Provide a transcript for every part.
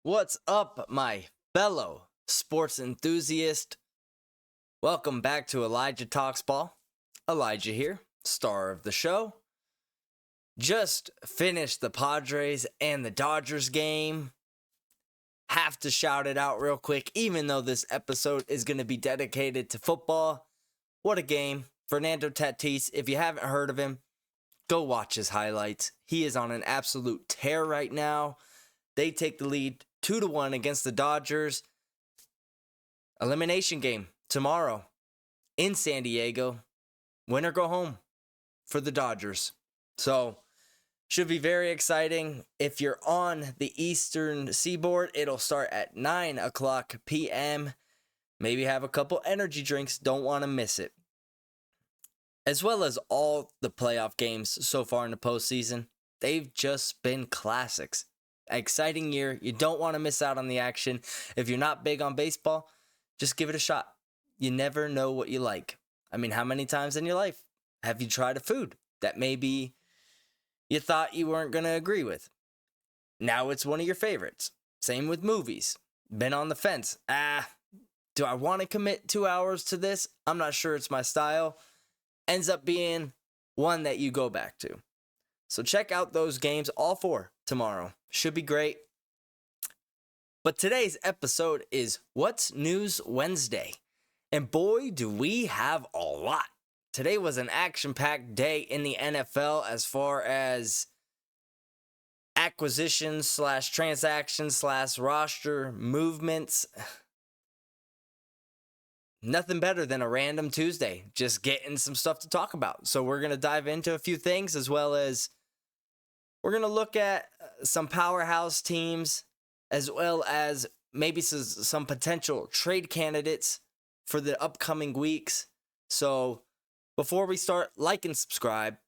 What's up, my fellow sports enthusiast? Welcome back to Elijah Talks Ball. Elijah here, star of the show. Just finished the Padres and the Dodgers game. Have to shout it out real quick, even though this episode is going to be dedicated to football. What a game. Fernando Tatis, if you haven't heard of him, go watch his highlights. He is on an absolute tear right now. They take the lead 2-1 against the Dodgers. Elimination game tomorrow in San Diego. Win or go home for the Dodgers. So, should be very exciting. If you're on the Eastern Seaboard, it'll start at 9 o'clock p.m. Maybe have a couple energy drinks. Don't want to miss it. As well as all the playoff games so far in the postseason, they've just been classics. Exciting year. You don't want to miss out on the action. If you're not big on baseball, just give it a shot. You never know what you like. I mean, how many times in your life have you tried a food that maybe you thought you weren't going to agree with? Now it's one of your favorites. Same with movies. Been on the fence. Do I want to commit 2 hours to this? I'm not sure it's my style. Ends up being one that you go back to. So check out those games, all 4 tomorrow. Should be great. But today's episode is What's News Wednesday. And boy, do we have a lot. Today was an action-packed day in the NFL as far as acquisitions / transactions / roster movements. Nothing better than a random Tuesday, just getting some stuff to talk about. So we're going to dive into a few things, as well as we're going to look at some powerhouse teams, as well as maybe some potential trade candidates for the upcoming weeks. So before we start, like and subscribe,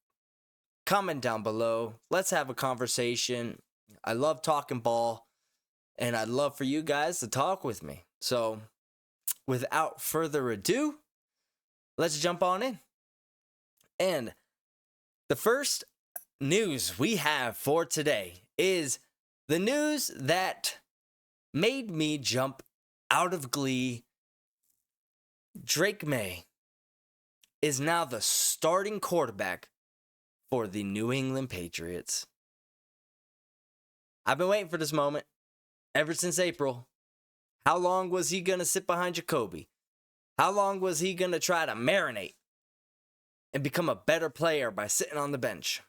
comment down below. Let's have a conversation. I love talking ball, and I'd love for you guys to talk with me. So without further ado, let's jump on in. And the first news we have for today is the news that made me jump out of glee. Drake Maye is now the starting quarterback for the New England Patriots. I've been waiting for this moment ever since April. How long was he going to sit behind Jacoby? How long was he going to try to marinate and become a better player by sitting on the bench?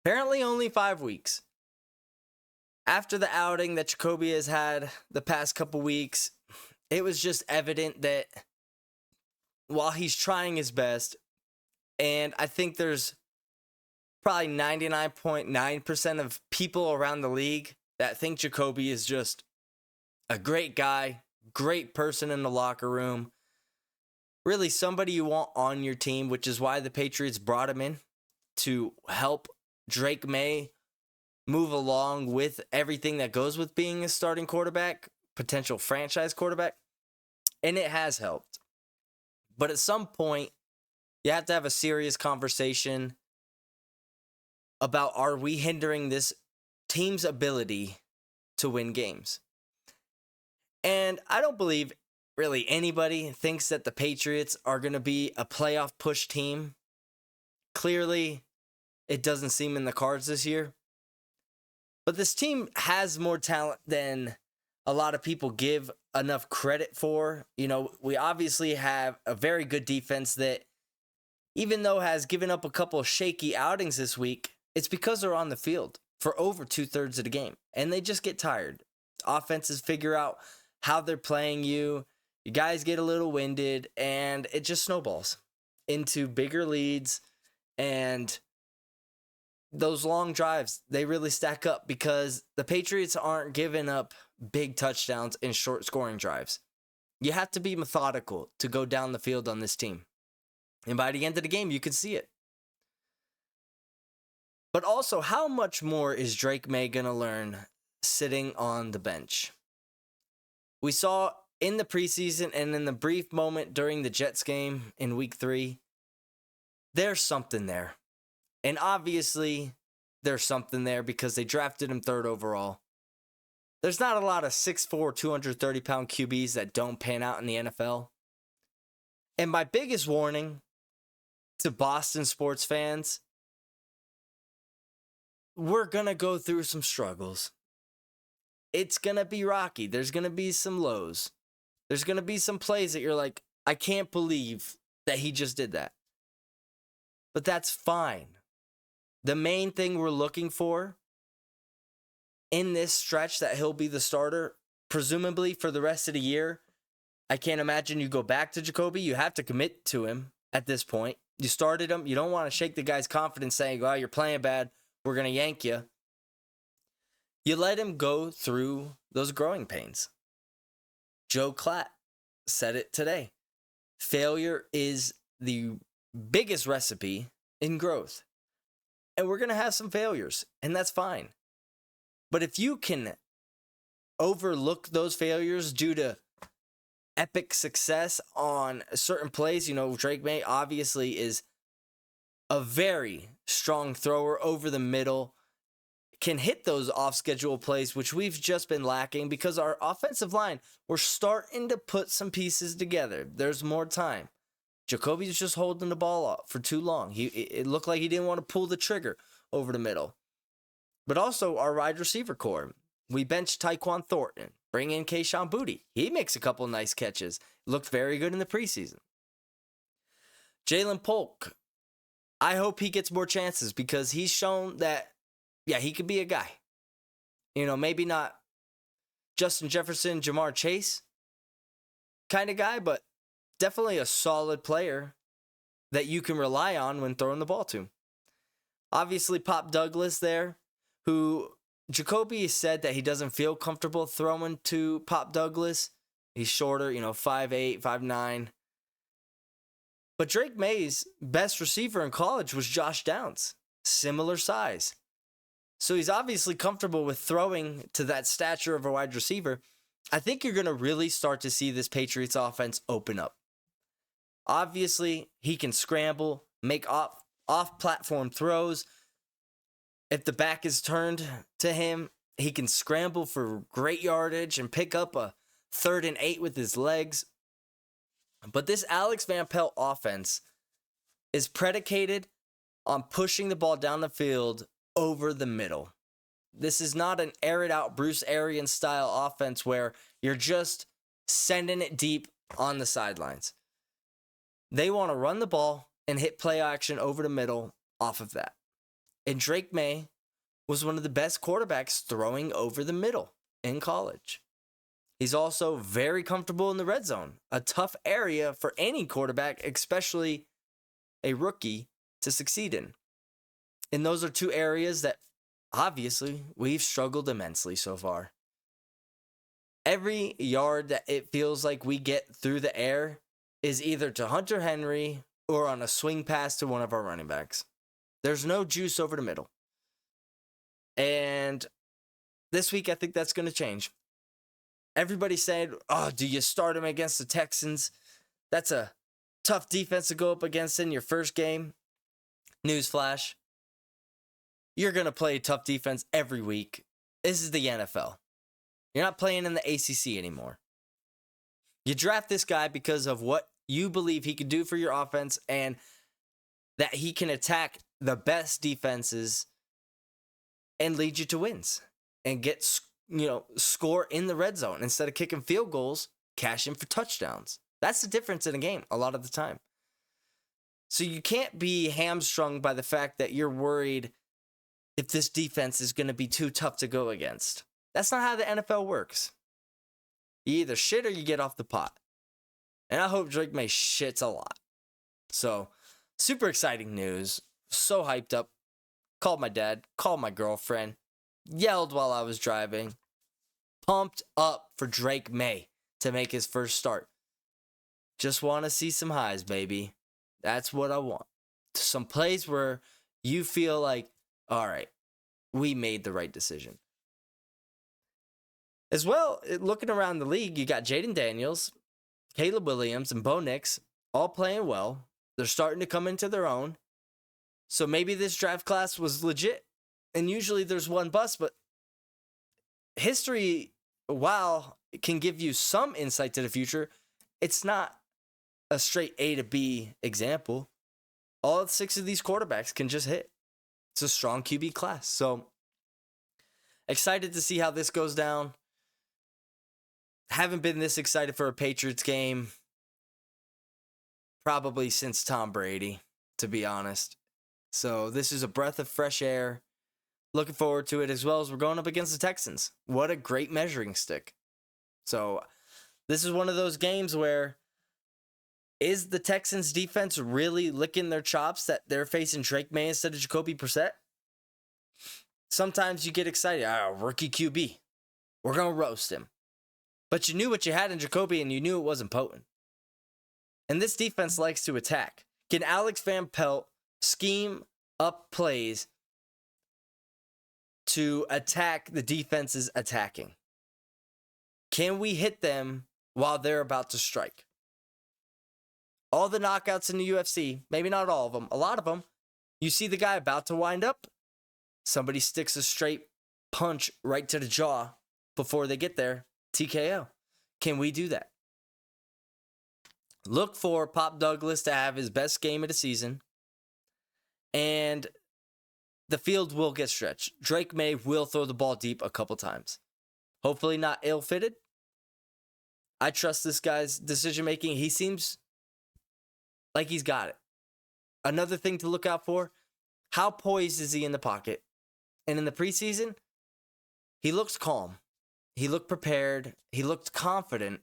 Apparently only 5 weeks. After the outing that Jacoby has had the past couple weeks, it was just evident that while he's trying his best, and I think there's probably 99.9% of people around the league that think Jacoby is just a great guy, great person in the locker room, really somebody you want on your team, which is why the Patriots brought him in to help Drake Maye move along with everything that goes with being a starting quarterback, potential franchise quarterback, and it has helped. But at some point, you have to have a serious conversation about, are we hindering this team's ability to win games? And I don't believe really anybody thinks that the Patriots are going to be a playoff push team. Clearly, it doesn't seem in the cards this year. But this team has more talent than a lot of people give enough credit for. You know, we obviously have a very good defense that, even though has given up a couple of shaky outings this week, it's because they're on the field for over 2/3 of the game. And they just get tired. Offenses figure out how they're playing you. You guys get a little winded, and it just snowballs into bigger leads. And those long drives, they really stack up because the Patriots aren't giving up big touchdowns in short scoring drives. You have to be methodical to go down the field on this team. And by the end of the game, you can see it. But also, how much more is Drake Maye going to learn sitting on the bench? We saw in the preseason and in the brief moment during the Jets game in week 3, there's something there. And obviously, there's something there because they drafted him 3rd overall. There's not a lot of 6'4", 230-pound QBs that don't pan out in the NFL. And my biggest warning to Boston sports fans, we're going to go through some struggles. It's going to be rocky. There's going to be some lows. There's going to be some plays that you're like, I can't believe that he just did that. But that's fine. The main thing we're looking for in this stretch that he'll be the starter, presumably for the rest of the year. I can't imagine you go back to Jacoby. You have to commit to him at this point. You started him. You don't want to shake the guy's confidence saying, oh, you're playing bad. We're going to yank you. You let him go through those growing pains. Joe Klatt said it today. Failure is the biggest recipe in growth. And we're going to have some failures, and that's fine. But if you can overlook those failures due to epic success on certain plays, Drake Maye obviously is a very strong thrower over the middle, can hit those off-schedule plays, which we've just been lacking because our offensive line, we're starting to put some pieces together. There's more time. Jacoby's just holding the ball up for too long. It looked like he didn't want to pull the trigger over the middle. But also our wide receiver core. We benched Tyquan Thornton. Bring in Kayshon Boutte. He makes a couple nice catches. Looked very good in the preseason. Jalen Polk. I hope he gets more chances because he's shown that, he could be a guy. Maybe not Justin Jefferson, Jamar Chase kind of guy, but definitely a solid player that you can rely on when throwing the ball to. Obviously, Pop Douglas there, who Jacoby said that he doesn't feel comfortable throwing to Pop Douglas. He's shorter, 5'8", 5'9". But Drake Maye's best receiver in college was Josh Downs, similar size. So he's obviously comfortable with throwing to that stature of a wide receiver. I think you're going to really start to see this Patriots offense open up. Obviously, he can scramble, make off-platform throws. If the back is turned to him, he can scramble for great yardage and pick up a 3rd and 8 with his legs. But this Alex Van Pelt offense is predicated on pushing the ball down the field over the middle. This is not an air-it-out Bruce Arians style offense where you're just sending it deep on the sidelines. They want to run the ball and hit play action over the middle off of that. And Drake Maye was one of the best quarterbacks throwing over the middle in college. He's also very comfortable in the red zone, a tough area for any quarterback, especially a rookie, to succeed in. And those are two areas that, obviously, we've struggled immensely so far. Every yard that it feels like we get through the air is either to Hunter Henry or on a swing pass to one of our running backs. There's no juice over the middle. And this week, I think that's going to change. Everybody said, do you start him against the Texans? That's a tough defense to go up against in your first game. Newsflash. You're going to play tough defense every week. This is the NFL. You're not playing in the ACC anymore. You draft this guy because of what you believe he can do for your offense and that he can attack the best defenses and lead you to wins and get, score in the red zone. Instead of kicking field goals, cash in for touchdowns. That's the difference in a game a lot of the time. So you can't be hamstrung by the fact that you're worried if this defense is going to be too tough to go against. That's not how the NFL works. You either shit or you get off the pot. And I hope Drake Maye shits a lot. So, super exciting news. So hyped up. Called my dad. Called my girlfriend. Yelled while I was driving. Pumped up for Drake Maye to make his first start. Just want to see some highs, baby. That's what I want. Some plays where you feel like, all right, we made the right decision. As well, looking around the league, you got Jaden Daniels, Caleb Williams, and Bo Nix all playing well. They're starting to come into their own. So maybe this draft class was legit. And usually there's one bust, but history while it can give you some insight to the future, it's not a straight A to B example. All 6 of these quarterbacks can just hit. It's a strong QB class. So excited to see how this goes down. Haven't been this excited for a Patriots game probably since Tom Brady, to be honest. So this is a breath of fresh air. Looking forward to it, as well as we're going up against the Texans. What a great measuring stick. So this is one of those games where, is the Texans defense really licking their chops that they're facing Drake Maye instead of Jacoby Brissett? Sometimes you get excited. Rookie QB. We're going to roast him. But you knew what you had in Jacoby, and you knew it wasn't potent. And this defense likes to attack. Can Alex Van Pelt scheme up plays to attack the defense's attacking? Can we hit them while they're about to strike? All the knockouts in the UFC, maybe not all of them, a lot of them, you see the guy about to wind up, somebody sticks a straight punch right to the jaw before they get there, TKO. Can we do that? Look for Pop Douglas to have his best game of the season, and the field will get stretched. Drake Maye will throw the ball deep a couple times. Hopefully not ill-fitted. I trust this guy's decision-making. He seems like he's got it. Another thing to look out for, how poised is he in the pocket? And in the preseason, he looks calm. He looked prepared. He looked confident.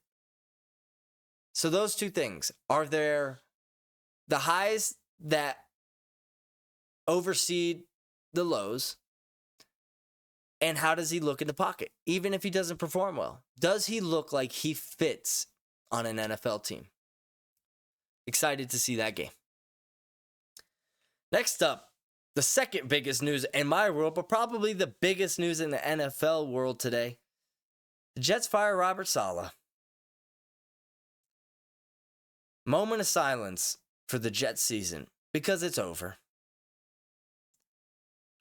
So those two things, are there the highs that oversee the lows? And how does he look in the pocket? Even if he doesn't perform well, does he look like he fits on an NFL team? Excited to see that game. Next up, the second biggest news in my world, but probably the biggest news in the NFL world today. The Jets fire Robert Saleh. Moment of silence for the Jets season, because it's over.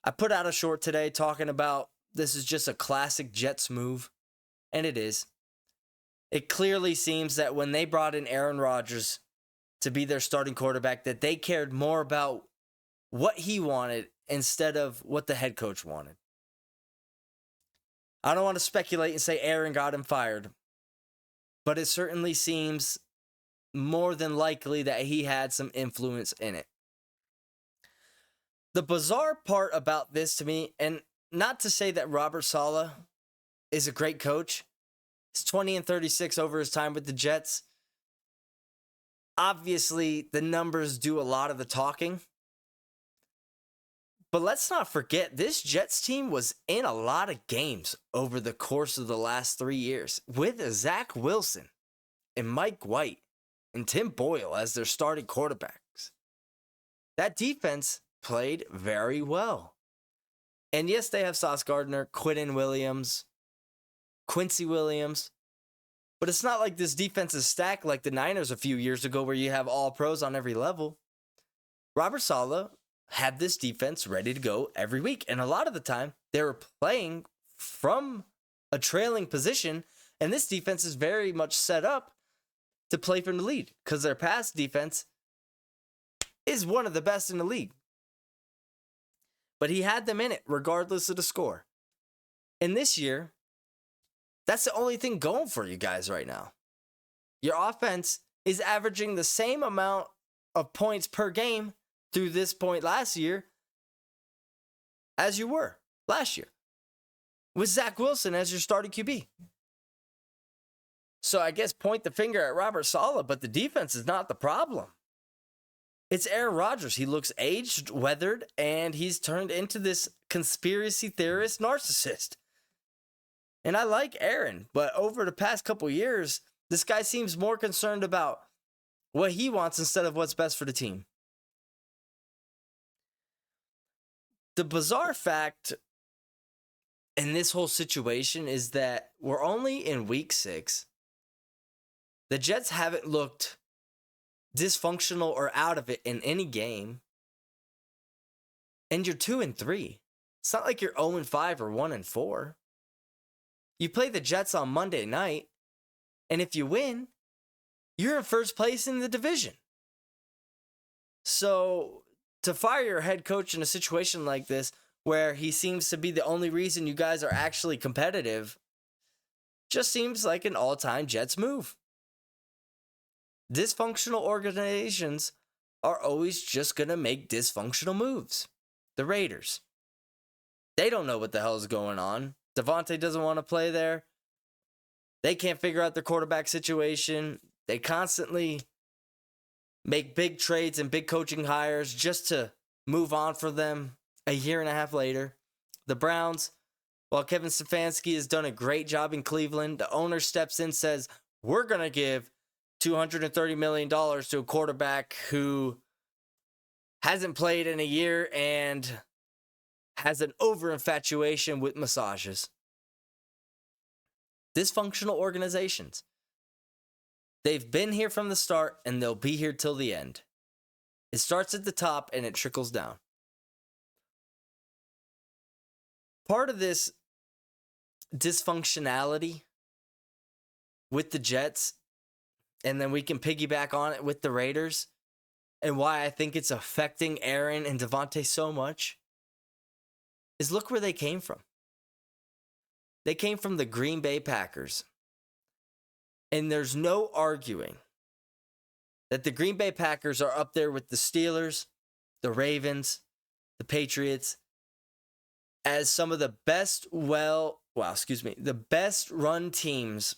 I put out a short today talking about this is just a classic Jets move, and it is. It clearly seems that when they brought in Aaron Rodgers to be their starting quarterback, that they cared more about what he wanted instead of what the head coach wanted. I don't want to speculate and say Aaron got him fired, but it certainly seems more than likely that he had some influence in it. The bizarre part about this to me, and not to say that Robert Saleh is a great coach, he's 20-36 over his time with the Jets. Obviously, the numbers do a lot of the talking. But let's not forget, this Jets team was in a lot of games over the course of the last 3 years with Zach Wilson and Mike White and Tim Boyle as their starting quarterbacks. That defense played very well. And yes, they have Sauce Gardner, Quincy Williams. But it's not like this defense is stacked like the Niners a few years ago where you have all pros on every level. Robert Saleh had this defense ready to go every week. And a lot of the time, they were playing from a trailing position. And this defense is very much set up to play from the lead because their pass defense is one of the best in the league. But he had them in it regardless of the score. And this year, that's the only thing going for you guys right now. Your offense is averaging the same amount of points per game through this point last year as you were last year with Zach Wilson as your starting QB. So I guess point the finger at Robert Saleh, but the defense is not the problem. It's Aaron Rodgers. He looks aged, weathered, and he's turned into this conspiracy theorist narcissist. And I like Aaron, but over the past couple years, this guy seems more concerned about what he wants instead of what's best for the team. The bizarre fact in this whole situation is that we're only in week 6. The Jets haven't looked dysfunctional or out of it in any game. And you're 2-3. It's not like you're 0-5 or 1-4. You play the Jets on Monday night, and if you win, you're in first place in the division. So to fire your head coach in a situation like this, where he seems to be the only reason you guys are actually competitive, just seems like an all-time Jets move. Dysfunctional organizations are always just going to make dysfunctional moves. The Raiders. They don't know what the hell is going on. Davante doesn't want to play there. They can't figure out their quarterback situation. They constantly make big trades and big coaching hires just to move on for them a year and a half later. The Browns, while Kevin Stefanski has done a great job in Cleveland, the owner steps in and says, we're going to give $230 million to a quarterback who hasn't played in a year and has an over-infatuation with massages. Dysfunctional organizations. They've been here from the start, and they'll be here till the end. It starts at the top, and it trickles down. Part of this dysfunctionality with the Jets, and then we can piggyback on it with the Raiders, and why I think it's affecting Aaron and Davante so much, is look where they came from. They came from the Green Bay Packers. And there's no arguing that the Green Bay Packers are up there with the Steelers, the Ravens, the Patriots, as some of the best the best run teams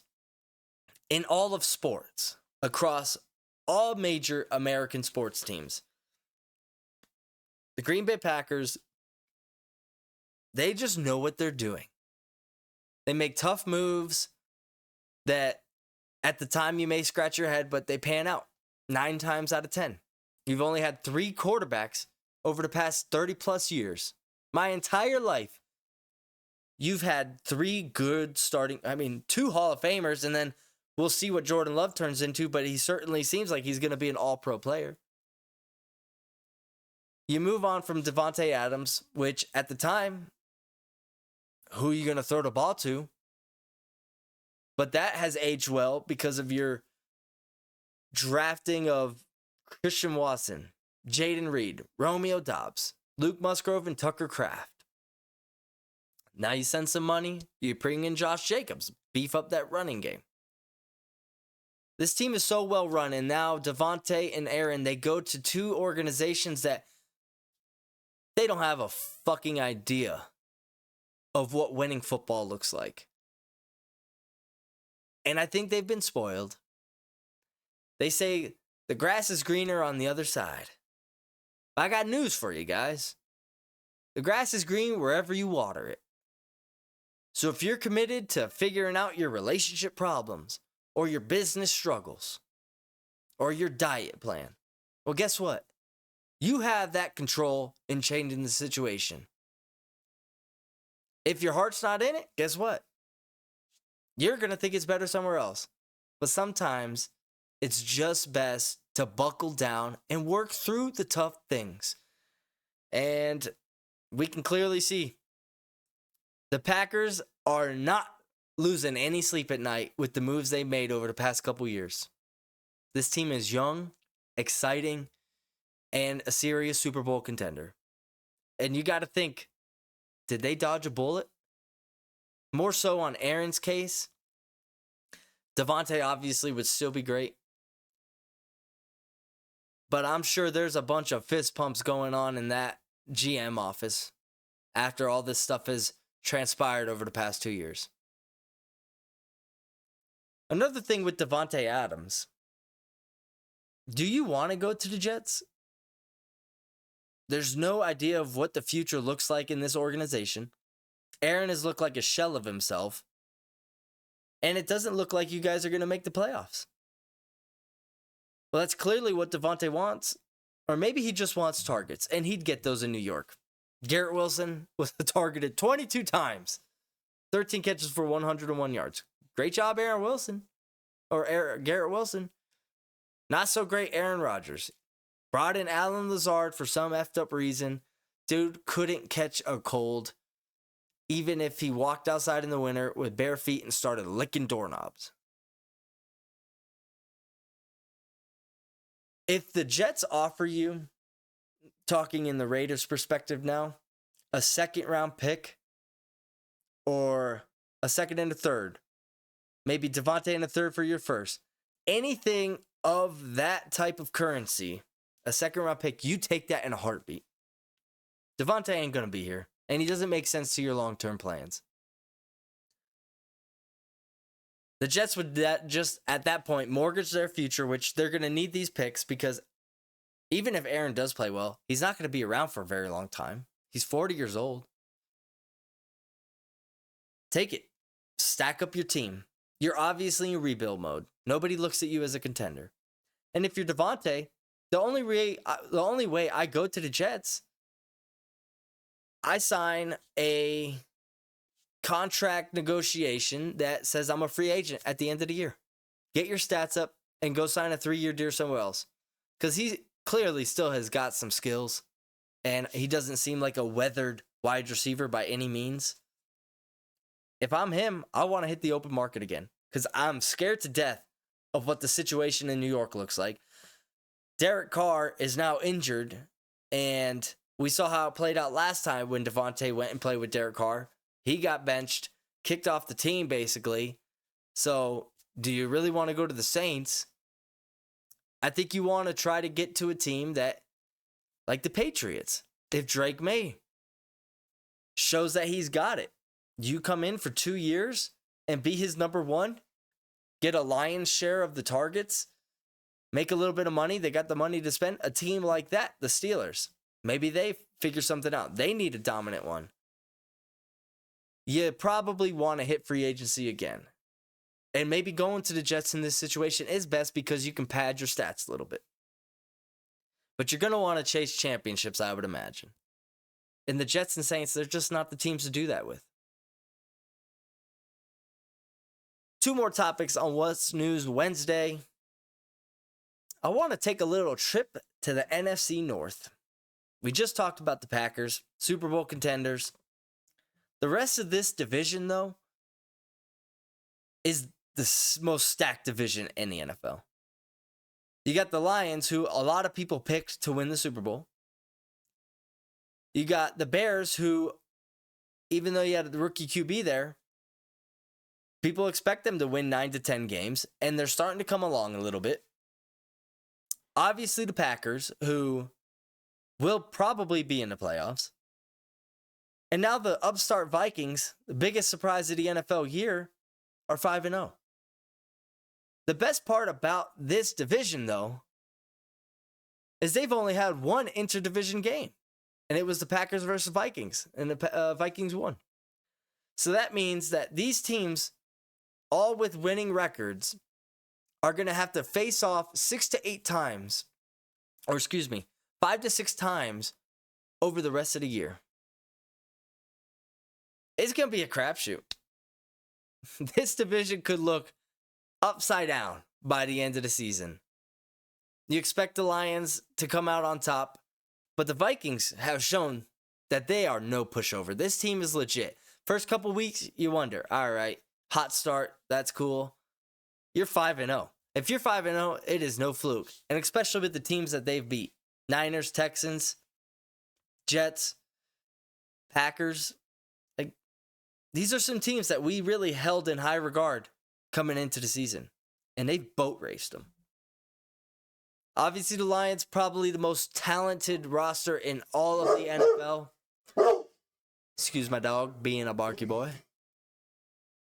in all of sports across all major American sports teams. The Green Bay Packers, they just know what they're doing. They make tough moves that at the time you may scratch your head, but they pan out 9 times out of 10. You've only had 3 quarterbacks over the past 30 plus years. My entire life, you've had 3 good 2 Hall of Famers, and then we'll see what Jordan Love turns into, but he certainly seems like he's going to be an all-pro player. You move on from Davante Adams, which at the time, who are you going to throw the ball to? But that has aged well because of your drafting of Christian Watson, Jaden Reed, Romeo Doubs, Luke Musgrove, and Tucker Kraft. Now you send some money, you bring in Josh Jacobs, beef up that running game. This team is so well run, and now Davante and Aaron, they go to 2 organizations that they don't have a fucking idea of what winning football looks like. And I think they've been spoiled. They say the grass is greener on the other side. But I got news for you guys. The grass is green wherever you water it. So if you're committed to figuring out your relationship problems, or your business struggles, or your diet plan, well, guess what? You have that control in changing the situation. If your heart's not in it, guess what? You're going to think it's better somewhere else. But sometimes it's just best to buckle down and work through the tough things. And we can clearly see the Packers are not losing any sleep at night with the moves they made over the past couple years. This team is young, exciting, and a serious Super Bowl contender. And you got to think, did they dodge a bullet? More so on Aaron's case. Davante obviously would still be great. But I'm sure there's a bunch of fist pumps going on in that GM office after all this stuff has transpired over the past 2 years. Another thing with Davante Adams. Do you want to go to the Jets? There's no idea of what the future looks like in this organization. Aaron has looked like a shell of himself. And it doesn't look like you guys are going to make the playoffs. Well, that's clearly what Davante wants. Or maybe he just wants targets, and he'd get those in New York. Garrett Wilson was targeted 22 times. 13 catches for 101 yards. Great job, Garrett Wilson. Not so great, Aaron Rodgers. Brought in Alan Lazard for some effed up reason. Dude couldn't catch a cold. even if he walked outside in the winter with bare feet and started licking doorknobs. If the Jets offer you, talking in the Raiders' perspective now, a second-round pick or a second and a third, maybe Devontae and a third for your first, anything of that type of currency, a second-round pick, you take that in a heartbeat. Devontae ain't going to be here, and he doesn't make sense to your long-term plans. The Jets would just, at that point, mortgage their future, which they're going to need these picks because even if Aaron does play well, he's not going to be around for a very long time. He's 40 years old. Take it. Stack up your team. You're obviously in rebuild mode. Nobody looks at you as a contender. And if you're Devontae, the only way I go to the Jets, I sign a contract negotiation that says I'm a free agent at the end of the year. Get your stats up and go sign a 3-year deal somewhere else. Because he clearly still has got some skills, and he doesn't seem like a weathered wide receiver by any means. If I'm him, I want to hit the open market again because I'm scared to death of what the situation in New York looks like. Derek Carr is now injured, and we saw how it played out last time when Devontae went and played with Derek Carr. He got benched, kicked off the team, basically. So, do you really want to go to the Saints? I think you want to try to get to a team that, like the Patriots, if Drake Maye shows that he's got it, you come in for 2 years and be his number one, get a lion's share of the targets, make a little bit of money. They got the money to spend. A team like that, the Steelers, maybe they figure something out. They need a dominant one. You probably want to hit free agency again. And maybe going to the Jets in this situation is best because you can pad your stats a little bit. But you're going to want to chase championships, I would imagine. And the Jets and Saints, they're just not the teams to do that with. 2 more topics on What's News Wednesday. I want to take a little trip to the NFC North. We just talked about the Packers, Super Bowl contenders. The rest of this division, though, is the most stacked division in the NFL. You got the Lions, who a lot of people picked to win the Super Bowl. You got the Bears, who, even though you had the rookie QB there, people expect them to win 9 to 10 games, and they're starting to come along a little bit. Obviously, the Packers, who will probably be in the playoffs. And now the upstart Vikings, the biggest surprise of the NFL year, are 5-0. The best part about this division, though, is they've only had one interdivision game, and it was the Packers versus Vikings, and the Vikings won. So that means that these teams, all with winning records, are going to have to face off 6 to 8 times, or 5 to 6 times over the rest of the year. It's going to be a crapshoot. This division could look upside down by the end of the season. You expect the Lions to come out on top, but the Vikings have shown that they are no pushover. This team is legit. First couple weeks, you wonder, all right, hot start, that's cool. You're 5-0. If you're 5-0, it is no fluke, and especially with the teams that they've beat. Niners, Texans, Jets, Packers. These are some teams that we really held in high regard coming into the season, and they boat raced them. Obviously, the Lions, probably the most talented roster in all of the NFL. Excuse my dog being a barky boy.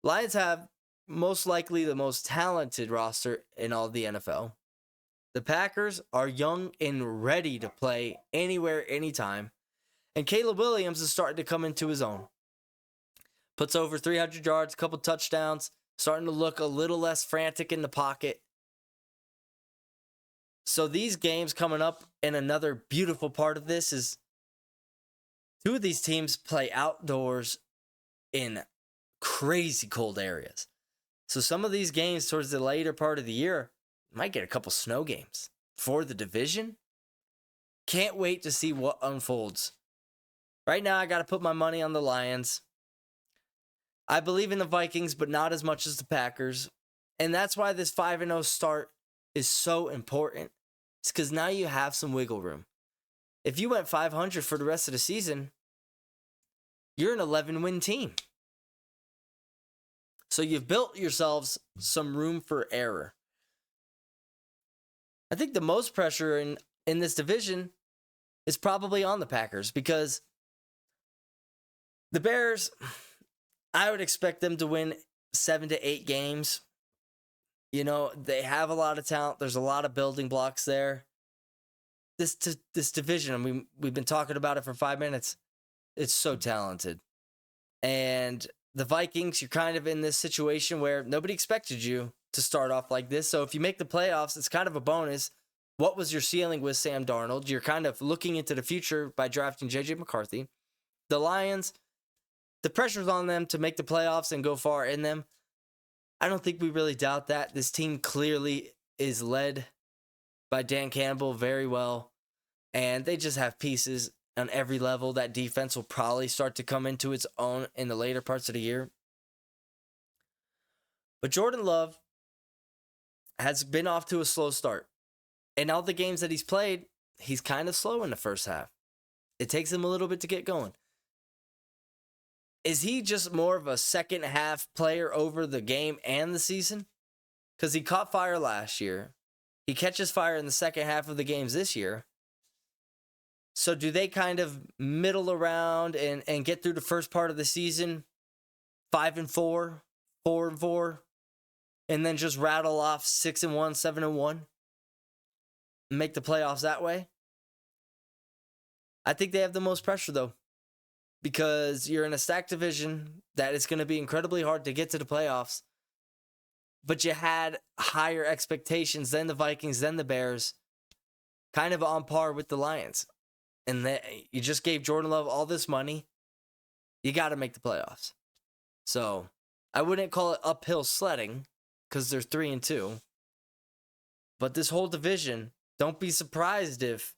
Lions have most likely the most talented roster in all of the NFL. The Packers are young and ready to play anywhere, anytime. And Caleb Williams is starting to come into his own. Puts over 300 yards, a couple touchdowns, starting to look a little less frantic in the pocket. So these games coming up, and another beautiful part of this is 2 of these teams play outdoors in crazy cold areas. So some of these games towards the later part of the year might get a couple snow games for the division. Can't wait to see what unfolds. Right now, I got to put my money on the Lions. I believe in the Vikings, but not as much as the Packers. And that's why this 5-0 start is so important. It's because now you have some wiggle room. If you went 500 for the rest of the season, you're an 11-win team. So you've built yourselves some room for error. I think the most pressure in this division is probably on the Packers because the Bears, I would expect them to win 7 to 8 games. You know, they have a lot of talent. There's a lot of building blocks there. This division, I mean, we've been talking about it for 5 minutes. It's so talented. And the Vikings, you're kind of in this situation where nobody expected you to start off like this. So if you make the playoffs, it's kind of a bonus. What was your ceiling with Sam Darnold? You're kind of looking into the future by drafting J.J. McCarthy. The Lions, the pressure's on them to make the playoffs and go far in them. I don't think we really doubt that. This team clearly is led by Dan Campbell very well, and they just have pieces on every level. That defense will probably start to come into its own in the later parts of the year. But Jordan Love has been off to a slow start. In all the games that he's played, he's kind of slow in the first half. It takes him a little bit to get going. Is he just more of a second half player over the game and the season? Because he caught fire last year. He catches fire in the second half of the games this year. So do they kind of middle around and get through the first part of the season 5-4, 4-4, and then just rattle off 6-1, 7-1, and make the playoffs that way? I think they have the most pressure though, because you're in a stacked division that is going to be incredibly hard to get to the playoffs. But you had higher expectations than the Vikings, than the Bears, kind of on par with the Lions. And you just gave Jordan Love all this money. You got to make the playoffs. So I wouldn't call it uphill sledding because they're 3-2. But this whole division, don't be surprised if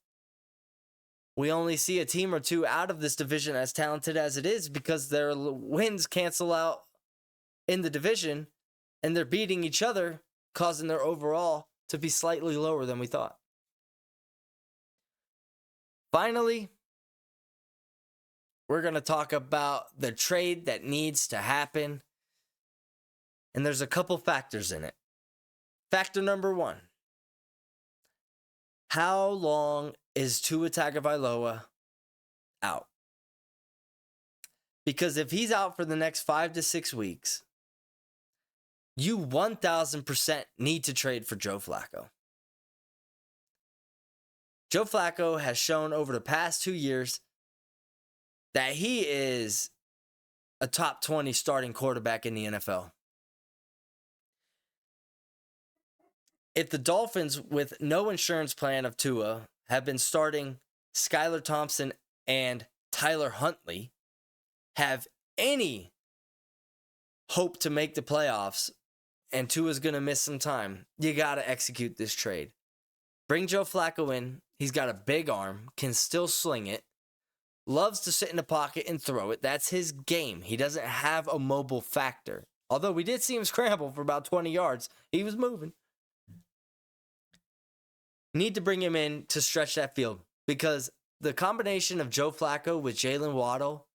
we only see a team or two out of this division as talented as it is, because their wins cancel out in the division and they're beating each other, causing their overall to be slightly lower than we thought. Finally, we're going to talk about the trade that needs to happen. And there's a couple factors in it. Factor number 1. How long is Tua Tagovailoa out? Because if he's out for the next 5 to 6 weeks, you 1,000% need to trade for Joe Flacco. Joe Flacco has shown over the past 2 years that he is a top 20 starting quarterback in the NFL. If the Dolphins, with no insurance plan of Tua, have been starting Skylar Thompson and Tyler Huntley, have any hope to make the playoffs, and Tua's going to miss some time, you got to execute this trade. Bring Joe Flacco in. He's got a big arm, can still sling it, loves to sit in the pocket and throw it. That's his game. He doesn't have a mobile factor. Although we did see him scramble for about 20 yards. He was moving. Need to bring him in to stretch that field, because the combination of Joe Flacco with Jalen Waddle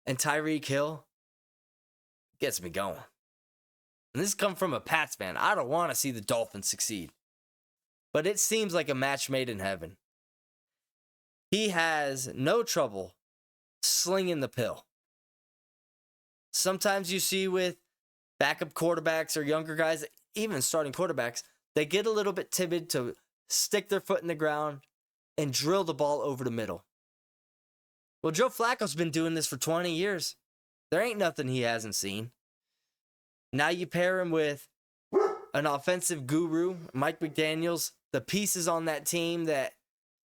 and Tyreek Hill gets me going. And this comes from a Pats fan. I don't want to see the Dolphins succeed. But it seems like a match made in heaven. He has no trouble slinging the pill. Sometimes you see with backup quarterbacks or younger guys, even starting quarterbacks, they get a little bit timid to stick their foot in the ground and drill the ball over the middle. Well, Joe Flacco's been doing this for 20 years. There ain't nothing he hasn't seen. Now you pair him with an offensive guru, Mike McDaniels, the pieces on that team that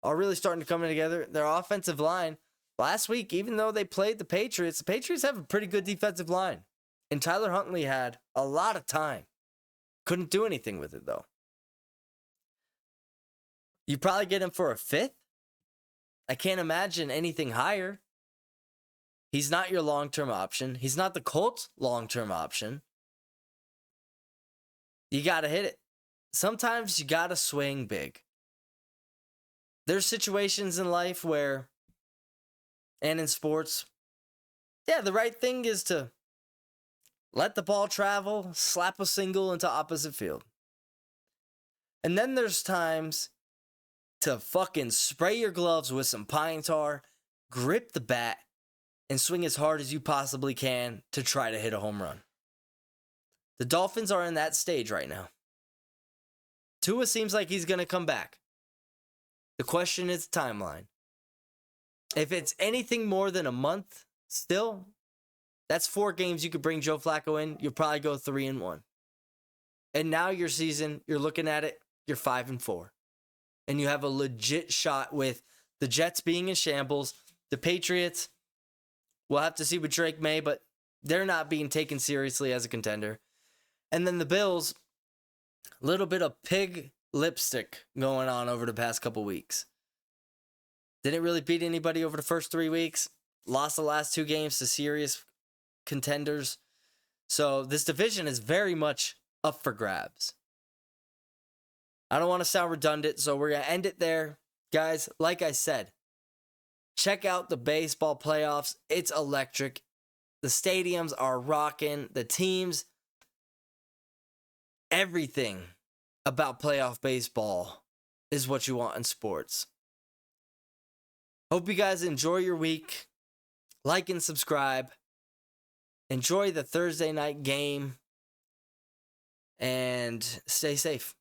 are really starting to come together. Their offensive line, last week, even though they played the Patriots have a pretty good defensive line. And Tyler Huntley had a lot of time. Couldn't do anything with it, though. You probably get him for a 5th. I can't imagine anything higher. He's not your long-term option. He's not the Colts' long-term option. You got to hit it. Sometimes you got to swing big. There's situations in life where, and in sports, yeah, the right thing is to let the ball travel, slap a single into opposite field. And then there's times to fucking spray your gloves with some pine tar, grip the bat, and swing as hard as you possibly can to try to hit a home run. The Dolphins are in that stage right now. Tua seems like he's going to come back. The question is timeline. If it's anything more than a month, still, that's 4 games you could bring Joe Flacco in. You'll probably go 3-1. And now your season, you're looking at it, you're 5-4. And you have a legit shot with the Jets being in shambles. The Patriots, we'll have to see with Drake Maye, but they're not being taken seriously as a contender. And then the Bills, a little bit of pig lipstick going on over the past couple weeks. Didn't really beat anybody over the first 3 weeks. Lost the last 2 games to serious contenders. So this division is very much up for grabs. I don't want to sound redundant, so we're going to end it there. Guys, like I said, check out the baseball playoffs. It's electric. The stadiums are rocking. The teams, everything about playoff baseball is what you want in sports. Hope you guys enjoy your week. Like and subscribe. Enjoy the Thursday night game. And stay safe.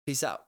Peace out.